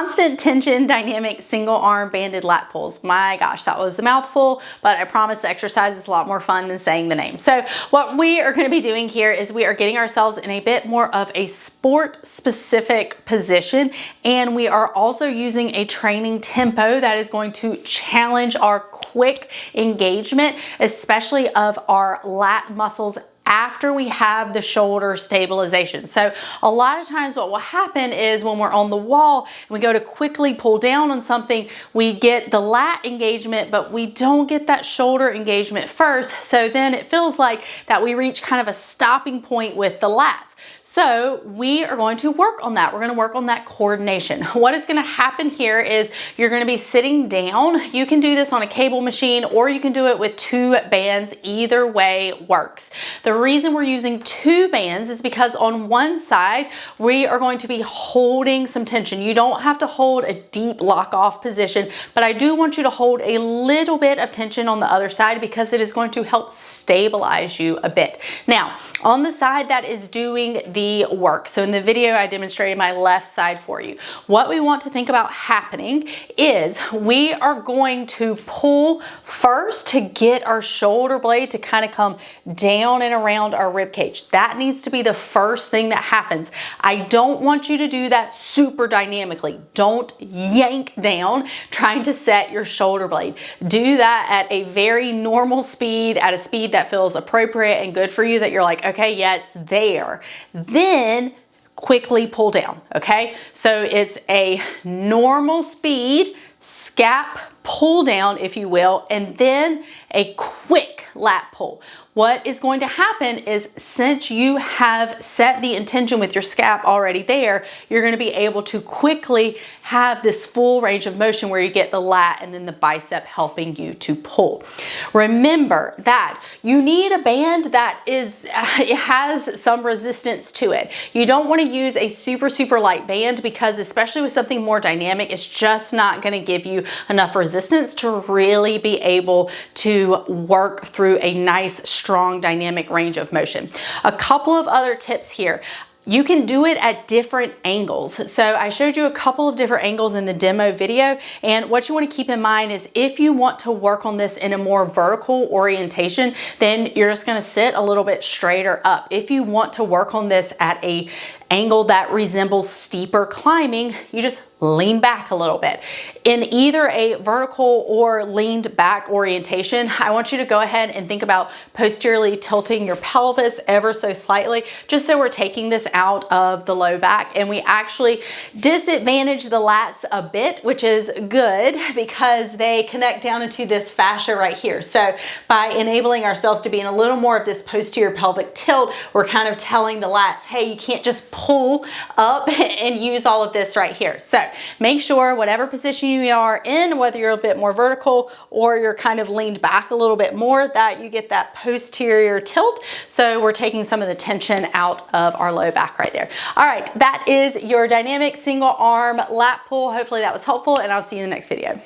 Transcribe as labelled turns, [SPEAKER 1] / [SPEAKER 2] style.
[SPEAKER 1] Constant tension dynamic single arm banded lat pulls. My gosh, that was a mouthful, but I promise the exercise is a lot more fun than saying the name. So what we are going to be doing here is we are getting ourselves in a bit more of a sport specific position, and we are also using a training tempo that is going to challenge our quick engagement, especially of our lat muscles after we have the shoulder stabilization. So a lot of times what will happen is when we're on the wall and we go to quickly pull down on something, we get the lat engagement, but we don't get that shoulder engagement first. So then it feels like that we reach kind of a stopping point with the lats. So we are going to work on that. We're going to work on that coordination. What is going to happen here is you're going to be sitting down. You can do this on a cable machine or you can do it with 2 bands. Either way works. The reason we're using 2 bands is because on one side, we are going to be holding some tension. You don't have to hold a deep lock off position, but I do want you to hold a little bit of tension on the other side because it is going to help stabilize you a bit. Now, on the side that is doing the work. So in the video, I demonstrated my left side for you. What we want to think about happening is we are going to pull first to get our shoulder blade to kind of come down and around our rib cage. That needs to be the first thing that happens. I don't want you to do that super dynamically. Don't yank down trying to set your shoulder blade. Do that at a very normal speed, at a speed that feels appropriate and good for you, that you're like, okay, yeah, it's there. Then quickly pull down, okay? So it's a normal speed, scap pull down, if you will, and then a quick lat pull. What is going to happen is, since you have set the intention with your scap already there, you're going to be able to quickly have this full range of motion where you get the lat and then the bicep helping you to pull. Remember that you need a band that it has some resistance to it. You don't want to use a super light band because, especially with something more dynamic, it's just not going to give you enough resistance to really be able to work through a nice, strong, dynamic range of motion. A couple of other tips here. You can do it at different angles. So I showed you a couple of different angles in the demo video, and what you want to keep in mind is if you want to work on this in a more vertical orientation, then you're just going to sit a little bit straighter up. If you want to work on this at a angle that resembles steeper climbing, you just lean back a little bit. In either a vertical or leaned back orientation, I want you to go ahead and think about posteriorly tilting your pelvis ever so slightly, just so we're taking this out of the low back, and we actually disadvantage the lats a bit, which is good because they connect down into this fascia right here. So by enabling ourselves to be in a little more of this posterior pelvic tilt, we're kind of telling the lats, hey, you can't just pull up and use all of this right here. So make sure whatever position you are in, whether you're a bit more vertical or you're kind of leaned back a little bit more, that you get that posterior tilt. So we're taking some of the tension out of our low back right there. All right, that is your dynamic single arm lat pull. Hopefully that was helpful, and I'll see you in the next video.